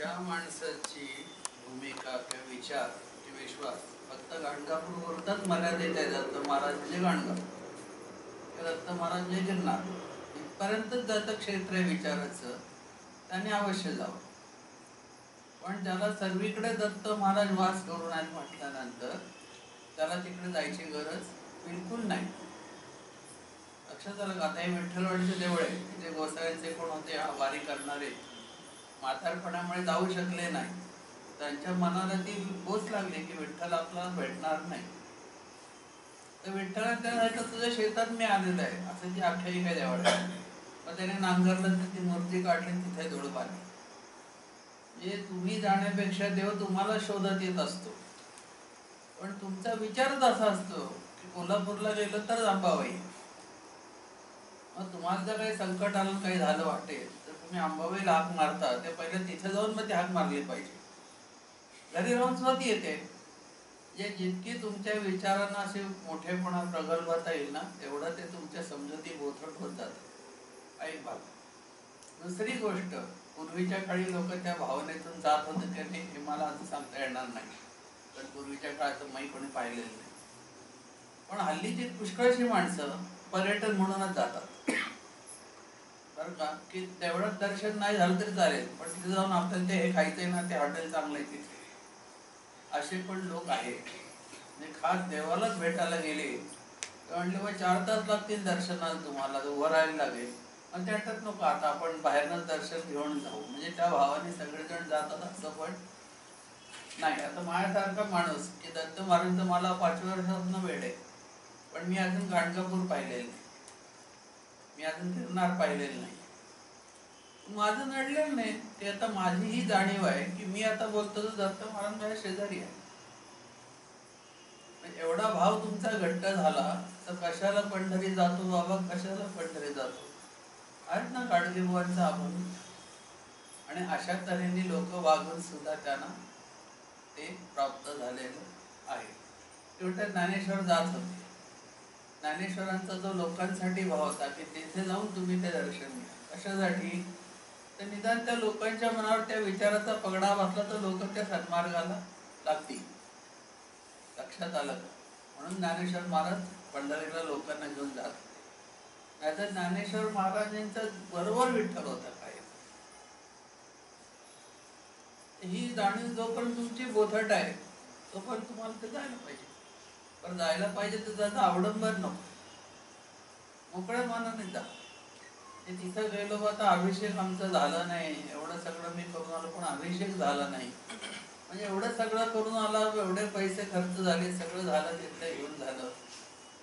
ज्या माणसाची भूमिका किंवा विचार किंवा विश्वास फक्त गाणगापूरवरच मर्यादित आहे, दत्त महाराज म्हणजे गाणगापूर, दत्त महाराज म्हणजे गिरनार इथपर्यंतच जातं क्षेत्र आहे विचाराचं, त्याने अवश्य जावं. पण ज्याला सर्वीकडे दत्त महाराज वास करून आहेत म्हटल्यानंतर त्याला तिकडे जायची गरज बिलकुल नाही. लक्षात आलं का? आता हे विठ्ठलवाडीचे देऊळ आहे, तिथे गोसाव्यांचे कोण होते वारी करणारे, म्हातारपणामुळे जाऊ शकले नाही. त्यांच्या मनाला ती बोच लागली की विठ्ठल आपल्याला भेटणार नाही. तर विठ्ठलाच्या जायचं तुझ्या शेतात मी आलेलं आहे असं ती आख्यायिका आहे देवाला. मग त्याने नांगरलं तर ती मूर्ती काढली, तिथे धूळ पाडली. म्हणजे तुम्ही जाण्यापेक्षा देव तुम्हाला शोधत येत असतो. पण तुमचा विचारच असा असतो की कोल्हापूरला गेलो तर अंबाबाई. मग तुम्हाला जर काही संकट आलं, काही झालं वाटेल, तर तुम्ही अंबाबाईला हाक मारता, ते पहिले तिथे जाऊन मग ती हाक मारली पाहिजे. घरी राहून स्वतः येते. जे जितकी तुमच्या विचारांना असे मोठेपणा प्रगल्भता येईल ना, तेवढं ते तुमच्या समजुती बोथट होत जातं. एक भाग. दुसरी गोष्ट, पूर्वीच्या काळी लोक त्या भावनेतून जात होते की नाही हे मला आता सांगता येणार नाही, पण पूर्वीच्या काळात मी कोणी पाहिलेलं नाही. पण हल्लीची पुष्कळशी माणसं पर्यटन म्हणूनच जातात, बरं का, की तेवढंच दर्शन नाही झालं तरी चालेल, पण तिथे जाऊन आपल्याला ते हे खायचंय ना, ते हॉटेल चांगलं आहे तिथे, असे पण लोक आहेत. म्हणजे खास देवालाच भेटायला गेले तर म्हणले मग 4 तास लागतील दर्शनाला, तुम्हाला उभं राहायला लागेल. आणि ते वाटत नको आता आपण बाहेरनंच दर्शन घेऊन जाऊ, म्हणजे त्या भावाने सगळेजण जातात असं पण नाही. आता माझ्यासारखा माणूस की दत्त महाराजांचं मला 5व्या वर्षापासून वेळ आहे, पण मी अजून गाणगापूर पाहिलेलं नाही, मी अजून गिरनार पाहिलेलं नाही, माझं नडलेलं नाही. ते आता माझी ही जाणीव आहे की मी आता बोलतो तर दत्त महाराज माझ्या शेजारी आहे. एवढा भाव तुमचा घट्ट झाला तर कशाला पंढरी जातो बाबा, कशाला पंढरी जातो, आहेत ना गाडगेबुवांचा आपण. आणि अशा तऱ्हेने लोक वागून सुद्धा त्यांना ते प्राप्त झालेलं आहे. शेवटी ज्ञानेश्वर जात होते. ज्ञानेश्वरांचा जो लोकांसाठी भाव होता की तिथे जाऊन तुम्ही ते दर्शन घ्या, कशासाठी, तर निदान त्या लोकांच्या मनावर त्या विचाराचा पगडा बसला तर लोक त्या सन्मार्गाला लागतील. लक्षात आलं का? म्हणून ज्ञानेश्वर महाराज पंढरीला लोकांना घेऊन जात होते. नाहीतर ज्ञानेश्वर महाराजांचा बरोबर विठ्ठल होता काय, ही जाणीव जोपर्यंत तुमची बोथट आहे तोपर्यंत तुम्हाला ते जायला पाहिजे. पण जायला पाहिजे तर त्याचं अवडंबर नको, मोकळ्या मनाने जा. तिथं गेलो आता अभिषेक आमचा झाला नाही, एवढं सगळं मी करून आलो पण अभिषेक झाला नाही, म्हणजे एवढं सगळं करून आला, एवढे पैसे खर्च झाले, सगळं झालं, तिथलं येऊन झालं,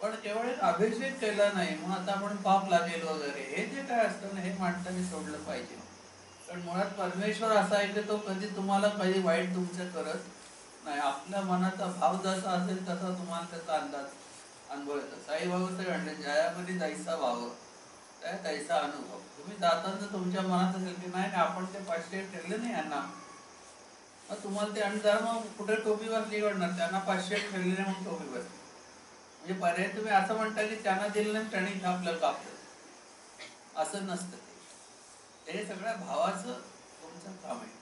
पण केवळ एक अभिषेक केला नाही, मग आता आपण पाप लागेल वगैरे, हे जे काय असतं ना, हे माणसाने सोडलं पाहिजे. पण मुळात परमेश्वर असा आहे की तो कधी तुम्हाला काही वाईट तुमचं करत नाही. आपल्या मनाचा भाव जसा असेल तसा तुम्हाला त्याचा अंदाज अनुभव येतो. साईबाबाचं म्हणले, जयामध्ये जायचा भाव त्या तैसा अनुभव. तुम्ही जाताना तुमच्या मनात असेल की नाही आपण ते 500 ठेवले नाही यांना, मग तुम्हाला ते अंदाज, मग कुठे टोपी बसली करणार, त्यांना 500 ठेवले नाही मग टोपी बसली, म्हणजे पर्याय तुम्ही असं म्हणता की त्यांना दिलं नाही त्यांनी आपलं कापलं, असं नसतं. ते सगळ्या भावाचं तुमचं काम आहे.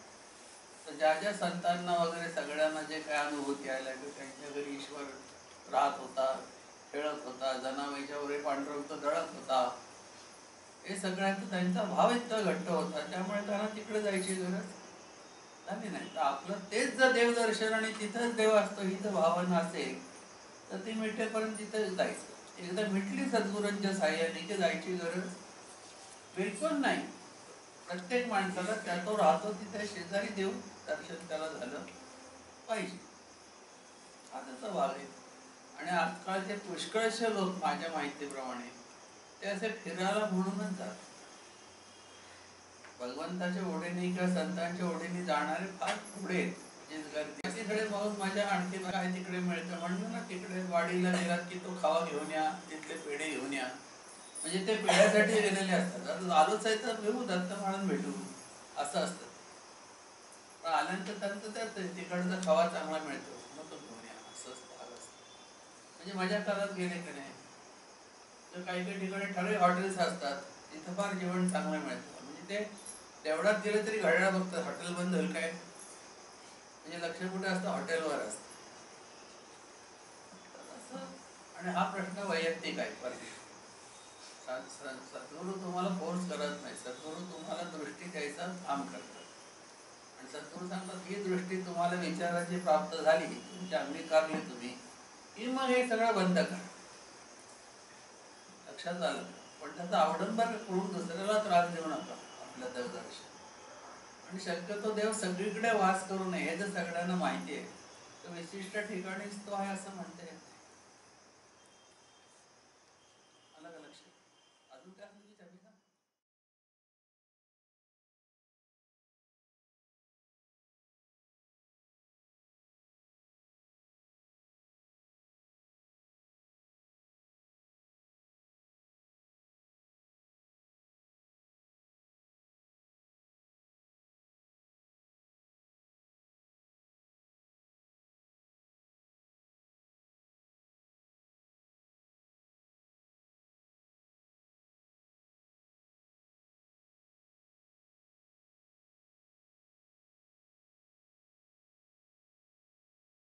तर ज्या ज्या संतांना वगैरे सगळ्यांना जे काय अनुभूती आल्या की त्यांच्या घरी ईश्वर राहत होता, खेळत होता, जनाबाईच्या वगैरे पांडुरंग दळत होता, हे सगळ्यांचा त्यांचा भाव इतका घट्ट होता, त्यामुळे त्यांना तिकडे जायची गरज झाली नाही. तर आपलं तेच जर देवदर्शन आणि तिथंच देव असतो ही जर भावना असेल तर ती मिटेपर्यंत तिथं जायचं. एकदा मिटली सद्गुरूंच्या साह्याने की जायची गरज बिलकुल नाही. प्रत्येक माणसाला त्या तो राहतो तिथे शेजारी देऊन दर्शन त्याला झालं पाहिजे, हा त्याचा भाग आहे. आणि आजकालचे पुष्कळशे लोक माझ्या माहितीप्रमाणे ते असे फिरायला म्हणूनच जातात. भगवंताच्या ओढीने किंवा संतांच्या ओढीने जाणारे फार पुढे तिकडे मग माझ्या आणखी काय तिकडे मिळतं म्हणलं ना, तिकडे वाडीला गेलात की तो खावा घेऊन या, तिथले पेढे घेऊन या, म्हणजे ते पेढ्यासाठी गेलेले असतात. आलोच आहे तर भेटू, दत्त महाराज भेटू असं असतं. पण आल्यानंतर त्यांचं त्याच तिकडचा खवा चांगला मिळतो मग तो घेऊन या असं भाग असतं. म्हणजे माझ्या काळात गेले की नाही तर काही काही ठिकाणी ठराविक हॉटेल्स असतात, तिथं फार जेवण चांगलं मिळतं, म्हणजे ते तेवढ्यात गेलं तरी घड्याळ बघतात हॉटेल बंद होईल काय, म्हणजे लक्ष कुठे असतं, हॉटेलवर असतं. आणि हा प्रश्न वैयक्तिक आहे. सद्गुरू तुम्हाला फोर्स करत नाही, सद्गुरू तुम्हाला दृष्टी द्यायचा काम करतात. आणि सद्गुरू सांगतात ही दृष्टी तुम्हाला विचाराची प्राप्त झाली, तुमची अंगीकारली तुम्ही, की मग हे सगळं बंद करा. लक्षात आलं. पण त्याचा अवडंबर करून दुसऱ्याला त्रास देऊ नका आपल्या देवदर्शन. आणि शक्यतो देव सगळीकडे वास करू नये हे जर सगळ्यांना माहिती आहे तर विशिष्ट ठिकाणीच तो आहे असं म्हणते.